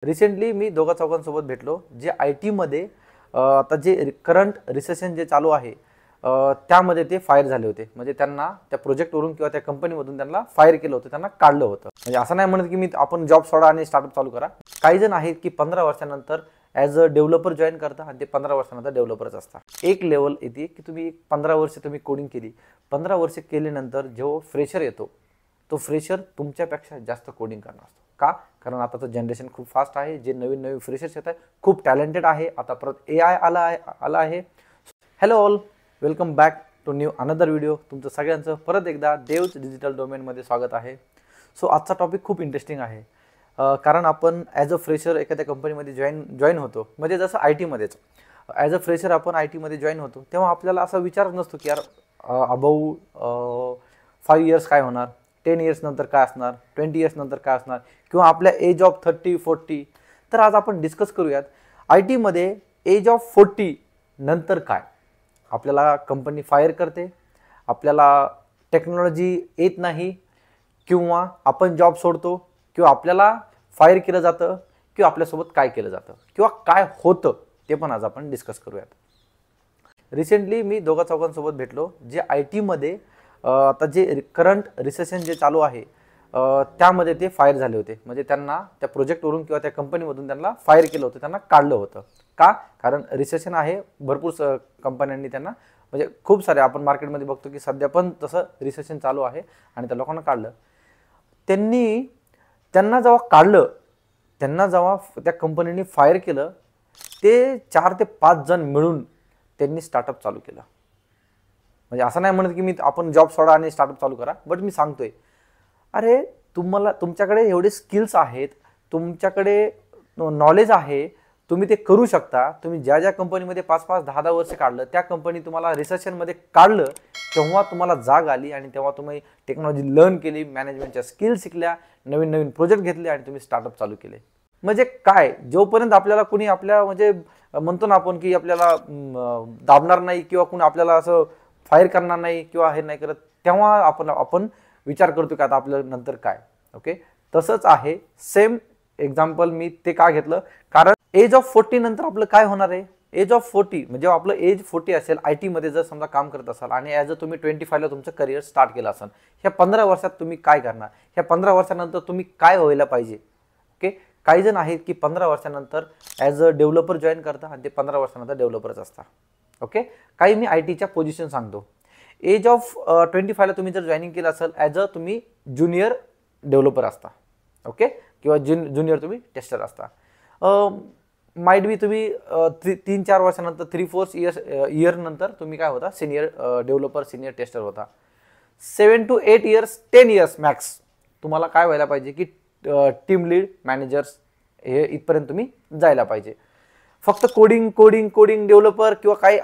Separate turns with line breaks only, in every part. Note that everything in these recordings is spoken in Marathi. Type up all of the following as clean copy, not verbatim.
रिसेंटली मी दोघा चौघांसोबत भेटलो जे आय टीमध्ये आता जे करंट रिसेशन जे चालू आहे त्यामध्ये ते फायर झाले होते. म्हणजे त्यांना त्या प्रोजेक्टवरून किंवा त्या कंपनीमधून त्यांना फायर केलं होतं, त्यांना काढलं होतं. म्हणजे असं नाही म्हणत की आपण जॉब सोडा आणि स्टार्टअप चालू करा. काही जण आहेत की 15 वर्षानंतर ॲज अ डेव्हलपर जॉईन करता आणि ते 15 वर्षानंतर डेव्हलपरच असतात. एक लेवल येते की तुम्ही 15 वर्ष तुम्ही कोडिंग केली, 15 वर्ष केल्यानंतर जो फ्रेशर येतो तो फ्रेशर तुमच्यापेक्षा जास्त कोडिंग करणार असतो. का? कारण आताचं जनरेशन खूप फास्ट आहे. जे नवीन नवीन फ्रेशर्स येत आहे खूप टॅलेंटेड आहे. आता परत AI आला आहे. Hello all, welcome back to new another video. तुमचं सगळ्यांचं परत एकदा देवच डिजिटल डोमेनमध्ये स्वागत आहे. सो आजचा टॉपिक खूप इंटरेस्टिंग आहे. कारण आपण ॲज अ फ्रेशर एखाद्या कंपनीमध्ये जॉईन होतो. म्हणजे जसं आय टीमध्येच ॲज अ फ्रेशर आपण आय टीमध्ये जॉईन होतो तेव्हा आपल्याला असा विचार नसतो की यार अबाऊ 5 इयर्स काय होणार, 10 इयर्स नंतर काय असणार, 20 इयर्स नंतर काय असणार, किंवा आपल्या एज ऑफ 30-40. तर आज आपण डिस्कस करूयात आय टीमध्ये एज ऑफ 40 नंतर काय. आपल्याला कंपनी फायर करते, आपल्याला टेक्नॉलॉजी येत नाही, किंवा आपण जॉब सोडतो, किंवा आपल्याला फायर केलं जातं, किंवा आपल्यासोबत काय केलं जातं, किंवा काय होतं ते पण आज आपण डिस्कस करूयात. रिसेंटली मी दोघा चौघांसोबत भेटलो जे आय टीमध्ये आता जे करंट रिसेशन जे चालू आहे त्यामध्ये ते फायर झाले होते. म्हणजे त्यांना त्या प्रोजेक्टवरून किंवा त्या कंपनीमधून त्यांना फायर केलं होतं, त्यांना काढलं होतं. का? कारण रिसेशन आहे. भरपूर कंपन्यांनी त्यांना, म्हणजे खूप सारे आपण मार्केटमध्ये बघतो की सध्या पण तसं रिसेशन चालू आहे आणि त्या लोकांना काढलं. त्यांना जेव्हा काढलं, त्यांना जेव्हा त्या कंपनीने फायर केलं, ते 4 ते 5 जण मिळून त्यांनी स्टार्टअप चालू केलं. म्हणजे असं नाही म्हणत की आपण जॉब सोडा आणि स्टार्टअप चालू करा, बट मी सांगतोय अरे तुमच्याकडे एवढे स्किल्स आहेत, तुमच्याकडे नॉलेज आहे, तुम्ही ते करू शकता. तुम्ही ज्या ज्या कंपनीमध्ये 5-5, 10-10 वर्ष काढलं, त्या कंपनी तुम्हाला रिसेशनमध्ये काढलं, तेव्हा तुम्हाला जाग आली आणि तेव्हा तुम्ही टेक्नॉलॉजी लर्न केली, मॅनेजमेंटच्या स्किल शिकल्या, नवीन नवीन प्रोजेक्ट घेतले आणि तुम्ही स्टार्टअप चालू केले. म्हणजे काय, जोपर्यंत आपल्याला कुणी आपल्या म्हणजे म्हणतो ना आपण की आपल्याला दाबणार नाही किंवा कुणी आपल्याला असं फायर करणार नाही किंवा हे नाही करत, तेव्हा आपण विचार करतो की आता आपलं नंतर काय. ओके, तसंच आहे. सेम एक्झाम्पल मी ते का घेतलं, कारण एज ऑफ 40 नंतर आपलं काय होणार आहे. एज ऑफ 40 म्हणजे आपलं एज 40 असेल, आय टीमध्ये जर समजा काम करत असाल आणि ॲज अ तुम्ही 25ला तुमचं करिअर स्टार्ट केलं असेल, ह्या 15 वर्षात तुम्ही काय करणार, ह्या 15 वर्षानंतर तुम्ही काय व्हायला पाहिजे. ओके, काही जण आहेत की 15 वर्षानंतर ॲज अ डेव्हलपर जॉईन करता आणि ते 15 वर्षानंतर डेव्हलपरच असतात. ओके, काही मी आय टीच्या पोझिशन सांगतो. एज ऑफ 25ला तुम्ही जर जॉईनिंग केलं असेल, ॲज अ तुम्ही ज्युनियर डेव्हलपर असता. ओके, किंवा ज्युनियर तुम्ही टेस्टर असता. माइट बी तुम्ही 3-4 वर्षानंतर 3-4 इयर नंतर तुम्ही काय होता, सिनियर डेव्हलपर, सिनियर टेस्टर होता. 7 to 8 इयर्स, 10 इयर्स मॅक्स तुम्हाला काय व्हायला पाहिजे की टीम लीड, मॅनेजर्स हे इथपर्यंत तुम्ही जायला पाहिजे. फक्त कोडिंग डेव्हलपर किंवा काही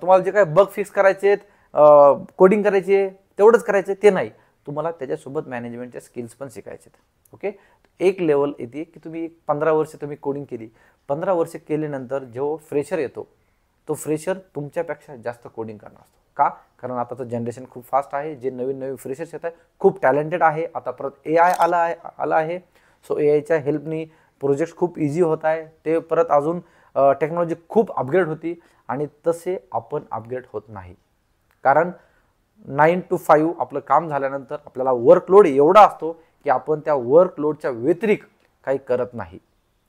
तुम्हाला जे काय बग फिक्स करायचे, कोडिंग करायचे, तेवढंच करायचं ते नाही, तुम्हाला त्याच्यासोबत मॅनेजमेंटचे स्किल्स पण शिकायचे. ओके, एक लेवल येते की तुम्ही 15 वर्ष तुम्ही कोडिंग केली, 15 वर्ष केल्यानंतर जो फ्रेशर येतो तो फ्रेशर तुमच्यापेक्षा जास्त कोडिंग करणार असतो. का? कारण आताचं जनरेशन खूप फास्ट आहे. जे नवीन नवीन फ्रेशर्स येत आहे खूप टॅलेंटेड आहे. आता परत AI आला आहे. सो AIच्या हेल्पनी प्रोजेक्ट खूप इझी होत आहे. ते परत अजून टेक्नॉलॉजी खूप अपग्रेड होती आणि तसे आपण अपग्रेड होत नाही. कारण 9 to 5 आपलं काम झाल्यानंतर आपल्याला वर्कलोड एवढा असतो की आपण त्या वर्कलोडच्या व्यतिरिक्त काही करत नाही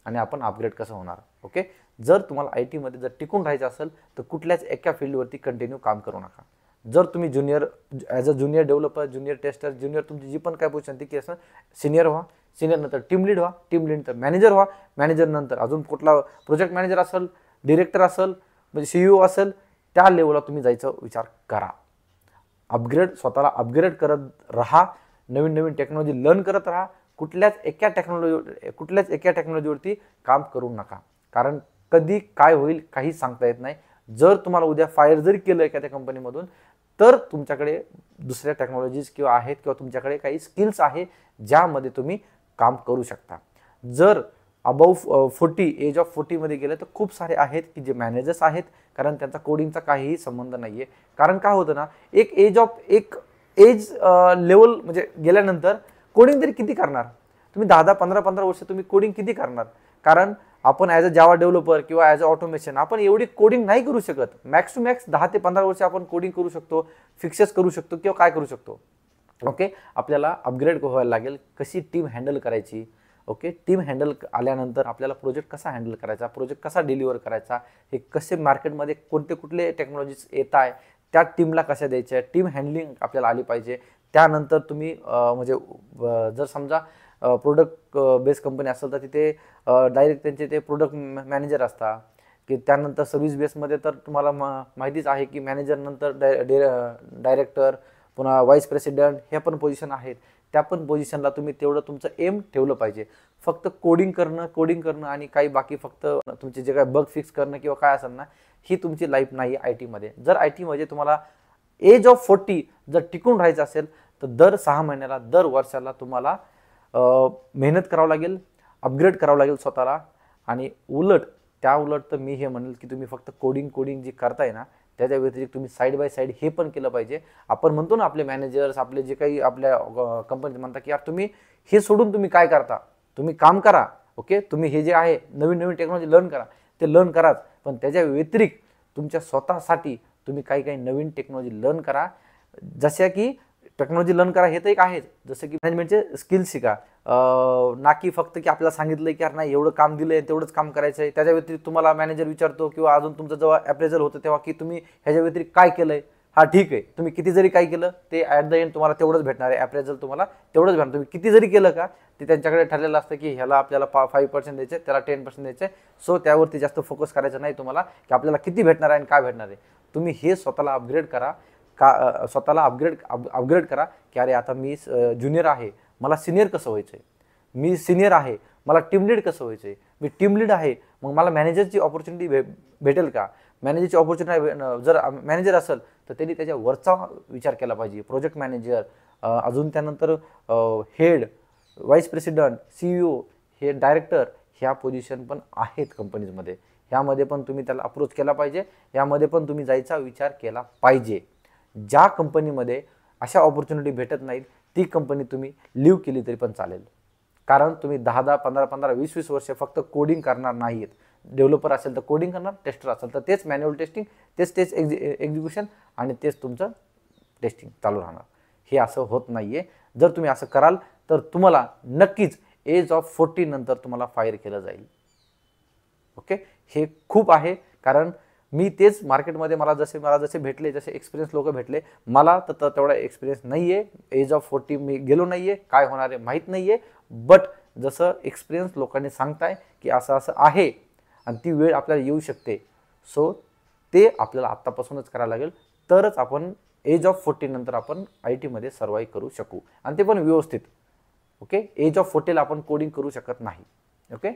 आणि आपण अपग्रेड कसं होणार. ओके, जर तुम्हाला आय टीमध्ये जर टिकून राहायचं असेल तर कुठल्याच एका फील्डवरती कंटिन्यू काम करू नका. जर तुम्ही as a junior developer, junior tester, junior तुमची जी पण काय पोझिशन ती असेल, सिनियर व्हा, सिनियर नंतर टीम लीड व्हा, टीम लीड नंतर मॅनेजर व्हा, मॅनेजर नंतर अजून कुठला प्रोजेक्ट मॅनेजर असेल, डिरेक्टर असेल, म्हणजे CEO असेल, त्या लेवलला तुम्ही जायचा विचार करा. स्वतःला अपग्रेड करत राहा, नवीन नवीन टेक्नॉलॉजी लर्न करत राहा. कुठल्याच एका टेक्नॉलॉजीवरती काम करू नका, कारण कधी काय होईल काही सांगता येत नाही. जर तुम्हाला उद्या फायर जरी केलं एखाद्या कंपनीमधून, तर तुमच्याकडे दुसऱ्या टेक्नॉलॉजीज किंवा आहेत, किंवा तुमच्याकडे काही स्किल्स आहे ज्यामध्ये तुम्ही काम करू शकता. जर अबाऊ 40, एज ऑफ 40 मध्ये गेलं तर खूप सारे आहेत की जे मॅनेजर्स आहेत, कारण त्यांचा कोडिंगचा काहीही संबंध नाहीये. कारण काय होतं ना, एक एज लेवल म्हणजे गेल्यानंतर कोडिंग तरी किती करणार तुम्ही, 10-15 वर्ष तुम्ही कोडिंग किती करणार. कारण आपण ॲज अ जावा डेव्हलपर किंवा ॲज अ ऑटोमेशन आपण एवढी कोडिंग नाही करू शकत. मॅक्स टू मॅक्स 10 ते 15 वर्ष आपण कोडिंग करू शकतो, फिक्सेस करू शकतो किंवा काय करू शकतो. ओके, आपल्याला अपग्रेड व्हायला लागेल, कशी टीम हँडल करायची. ओके, टीम हँडल आल्यानंतर आपल्याला प्रोजेक्ट कसा हँडल करायचा, प्रोजेक्ट कसा डिलिव्हर करायचा, हे कसे मार्केटमध्ये कोणते कुठले टेक्नॉलॉजीज येत आहे, त्या टीमला कशा द्यायच्या, टीम हँडलिंग आपल्याला आली पाहिजे. त्यानंतर तुम्ही म्हणजे जर समजा प्रोडक्ट बेस कंपनी असेल तर तिथे डायरेक्ट त्यांचे ते प्रोडक्ट मॅनेजर असतात, की त्यानंतर सर्व्हिस बेसमध्ये तर तुम्हाला माहितीच आहे की मॅनेजर नंतर डायरेक्टर, पुन्हा व्हाईस प्रेसिडेंट, ह्या पण पोझिशन आहेत. त्या पण पोझिशनला तुम्ही तेवढं तुमचं एम ठेवलं पाहिजे. फक्त कोडिंग करणं आणि काही बाकी फक्त तुमचे जे काय बग फिक्स करणं किंवा काय असेल ना, ही तुमची लाईफ नाही आहे आय टीमध्ये. जर आय टीमध्ये तुम्हाला एज ऑफ 40 जर टिकून राहायचं असेल तर दर 6 महिन्याला, दर वर्षाला तुम्हाला मेहनत करावं लागेल, अपग्रेड करावं लागेल स्वतःला. आणि त्या उलट तर मी हे म्हणेल की तुम्ही फक्त कोडिंग जी करताय ना, त्याच्या व्यतिरिक्त तुम्ही साईड बाय साईड हे पण केलं पाहिजे. आपण म्हणतो ना, आपले मॅनेजर्स, आपले जे काही आपल्या कंपनीत म्हणतात की यार तुम्ही हे सोडून तुम्ही काय करता, तुम्ही काम करा. ओके, तुम्ही हे जे आहे नवीन टेक्नॉलॉजी लर्न करा, ते लर्न कराच, पण त्याच्या व्यतिरिक्त तुमच्या स्वतःसाठी तुम्ही काही नवीन टेक्नॉलॉजी लर्न करा. जशा की टेक्नॉलॉजी लर्न करा हे तर एक आहेच, जसं की मॅनेजमेंटचे स्किल्स शिका. ना की फक्त की आपल्याला सांगितलं की यार नाही एवढं काम दिलंय तेवढंच काम करायचं आहे, त्याच्या व्यतिरिक्त तुम्हाला मॅनेजर विचारतो किंवा अजून तुमचं जेव्हा अप्रेझल होतं तेव्हा की तुम्ही ह्याच्या व्यतिरिक्त काय केलंय. हा ठीक आहे, तुम्ही किती जरी काय केलं ते ॲट द एंड तुम्हाला तेवढंच भेटणार आहे, अप्रेझल तुम्हाला तेवढंच भेटणार. तुम्ही किती जरी केलं का ते त्यांच्याकडे ठरलेलं असतं की ह्याला आपल्याला 5% द्यायचं, त्याला 10% द्यायचं. सो त्यावरती जास्त फोकस करायचा नाही तुम्हाला की आपल्याला किती भेटणार आहे आणि काय भेटणार आहे. तुम्ही हे स्वतःला अपग्रेड करा, स्वतःला अपग्रेड करा की अरे आता मी ज्युनियर आहे, मला सिनियर कसं व्हायचं आहे, मी सिनियर आहे, मला टीम लीड कसं व्हायचं आहे, मी टीम लीड आहे, मग मला मॅनेजरची ऑपॉर्च्युनिटी भेटेल का. मॅनेजरची ऑपॉर्च्युनिटी जर मॅनेजर असेल तर त्यांनी त्याच्या वरचा विचार केला पाहिजे. प्रोजेक्ट मॅनेजर, अजून त्यानंतर हेड, व्हाईस प्रेसिडेंट, CEO, हे डायरेक्टर, ह्या पोझिशन पण आहेत कंपनीजमध्ये. ह्यामध्ये पण तुम्ही त्याला अप्रोच केला पाहिजे, यामध्ये पण तुम्ही जायचा विचार केला पाहिजे. ज्या कंपनीमध्ये अशा ऑपॉर्च्युनिटी भेटत नाहीत ती कंपनी तुम्ही लिव्ह केली तरी पण चालेल. कारण तुम्ही 10-10, 15-15, 20-20 वर्ष फक्त कोडिंग करणार नाहीत. डेव्हलपर असेल तर कोडिंग करणार, टेस्टर असेल तर तेच मॅन्युअल टेस्टिंग, तेच एक्झिक्युशन आणि तेच तुमचं टेस्टिंग चालू राहणार. हे असं होत नाही आहे. जर तुम्ही असं कराल तर तुम्हाला नक्कीच एज ऑफ 40 नंतर तुम्हाला फायर केलं जाईल. ओके, हे खूप आहे. कारण मी तेच मार्केटमध्ये मला जसे भेटले, जसे एक्सपिरियन्स लोक भेटले, मला तर तेवढा एक्सपिरियन्स नाही आहे. एज ऑफ 40 मी गेलो नाही आहे, काय होणार आहे माहीत नाही आहे. बट जसं एक्सपिरियन्स लोकांनी सांगताय की असं आहे आणि ती वेळ आपल्याला येऊ शकते. सो ते आपल्याला आत्तापासूनच करायला लागेल, तरच आपण एज ऑफ 40 नंतर आपण आय टीमध्ये सर्वाईव्ह करू शकू आणि ते पण व्यवस्थित. ओके, एज ऑफ 40ला आपण कोडिंग करू शकत नाही. ओके,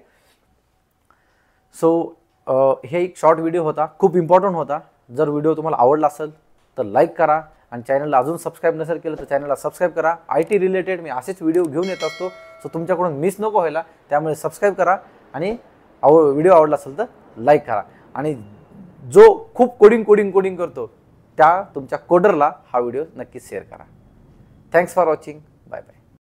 सो हे एक शॉर्ट व्हिडिओ होता, खूप इम्पॉर्टंट होता. जर व्हिडिओ तुम्हाला आवडला असेल तर लाईक करा आणि चॅनलला अजून सबस्क्राईब नसेल केलं तर चॅनलला सबस्क्राईब करा. आय टी रिलेटेड मी असेच व्हिडिओ घेऊन येत असतो, सो तुमच्याकडून मिस नको व्हायला. त्यामुळे सबस्क्राईब करा आणि व्हिडिओ आवडला असेल तर लाईक करा. आणि जो खूप कोडिंग करतो त्या तुमच्या कोडरला हा व्हिडिओ नक्कीच शेअर करा. Thanks for watching.